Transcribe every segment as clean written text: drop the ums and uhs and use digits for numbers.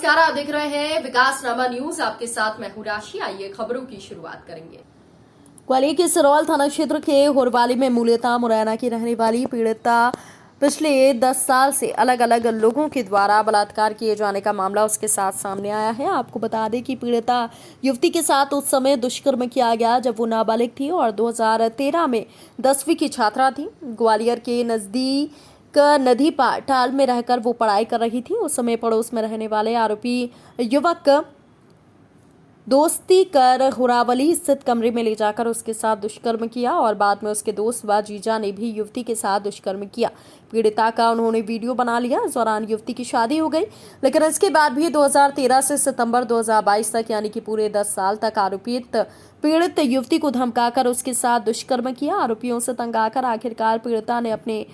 नमस्कार, आप देख रहे हैं विकासनामा न्यूज। आपके साथ मैं हूं राशि। आइए खबरों की शुरुआत करेंगे। ग्वालियर के सिरौल थाना क्षेत्र के होरवाली में मूलतः मुरैना की रहने वाली पीड़िता पिछले 10 साल से अलग अलग लोगों के द्वारा बलात्कार किए जाने का मामला उसके साथ सामने आया है। आपको बता दें कि पीड़िता युवती के साथ उस समय दुष्कर्म किया गया जब वो नाबालिग थी और 2013 में 10वीं की छात्रा थी। ग्वालियर के नजदीक नदी पाटाल में रहकर वो पढ़ाई कर रही थी। उस समय पड़ोस में रहने वाले आरोपी युवक दोस्ती कर हुरावली स्थित कमरे में ले जाकर उसके साथ दुष्कर्म किया और बाद में उसके दोस्त व जीजा ने भी युवती के साथ दुष्कर्म किया। पीड़िता का उन्होंने वीडियो बना लिया। इस दौरान युवती की शादी हो गई, लेकिन इसके बाद भी 2013 से सितंबर 2022 तक यानी कि पूरे 10 साल तक आरोपित पीड़ित युवती को धमकाकर उसके साथ दुष्कर्म किया। आरोपियों से तंग आकर आखिरकार पीड़िता ने अपने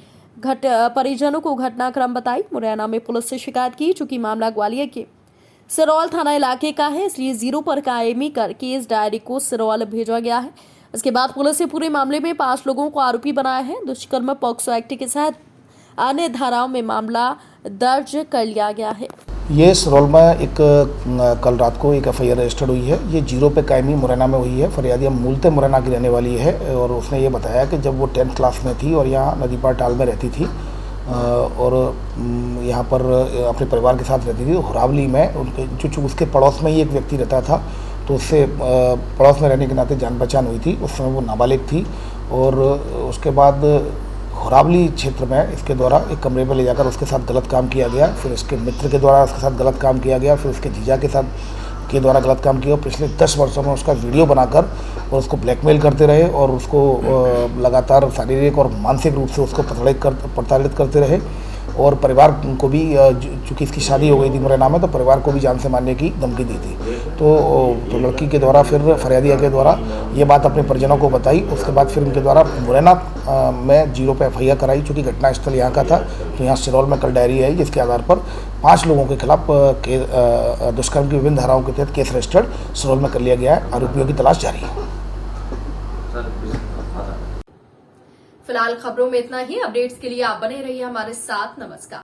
परिजनों को घटनाक्रम बताई। मुरैना में पुलिस से शिकायत की। चूंकि मामला ग्वालियर के सिरौल थाना इलाके का है, इसलिए 0 पर कायमी कर केस डायरी को सिरौल भेजा गया है। इसके बाद पुलिस ने पूरे मामले में 5 लोगों को आरोपी बनाया है। दुष्कर्म पॉक्सो एक्ट के तहत अन्य धाराओं में मामला दर्ज कर लिया गया है। ये सिरौल में एक कल रात को एक एफआईआर रजिस्टर्ड हुई है। ये 0 पे कायमी मुरैना में हुई है। फरियादी मूलतः मुरैना की रहने वाली है और उसने ये बताया कि जब वो 10th क्लास में थी और यहाँ नदी पार टाल में रहती थी और यहाँ पर अपने परिवार के साथ रहती थी। हुरावली में उनके जो उसके पड़ोस में ही एक व्यक्ति रहता था, तो उससे पड़ोस में रहने के नाते जान पहचान हुई थी। उस समय वो नाबालिग थी और उसके बाद हुरावली क्षेत्र में इसके द्वारा एक कमरे में ले जाकर उसके साथ गलत काम किया गया। फिर उसके मित्र के द्वारा उसके साथ गलत काम किया गया। फिर उसके जीजा के द्वारा गलत काम किया। पिछले 10 वर्षों में उसका वीडियो बनाकर और उसको ब्लैकमेल करते रहे और उसको लगातार शारीरिक और मानसिक रूप से उसको प्रताड़ित करते रहे। और परिवार को भी, चूँकि इसकी शादी हो गई थी मुरैना में, तो परिवार को भी जान से मारने की धमकी दी थी। तो लड़की के द्वारा फिर फरियादिया के द्वारा ये बात अपने परिजनों को बताई। उसके बाद फिर उनके द्वारा मुरैना में 0 पे एफआईआर कराई। चूँकि घटनास्थल यहाँ का था, तो यहाँ सिरौल में कल डायरी आई, जिसके आधार पर 5 लोगों के खिलाफ दुष्कर्म की विभिन्न धाराओं के तहत केस रजिस्टर्ड सिरौल में कर लिया गया है। आरोपियों की तलाश जारी है। फिलहाल खबरों में इतना ही। अपडेट्स के लिए आप बने रहिए हमारे साथ। नमस्कार।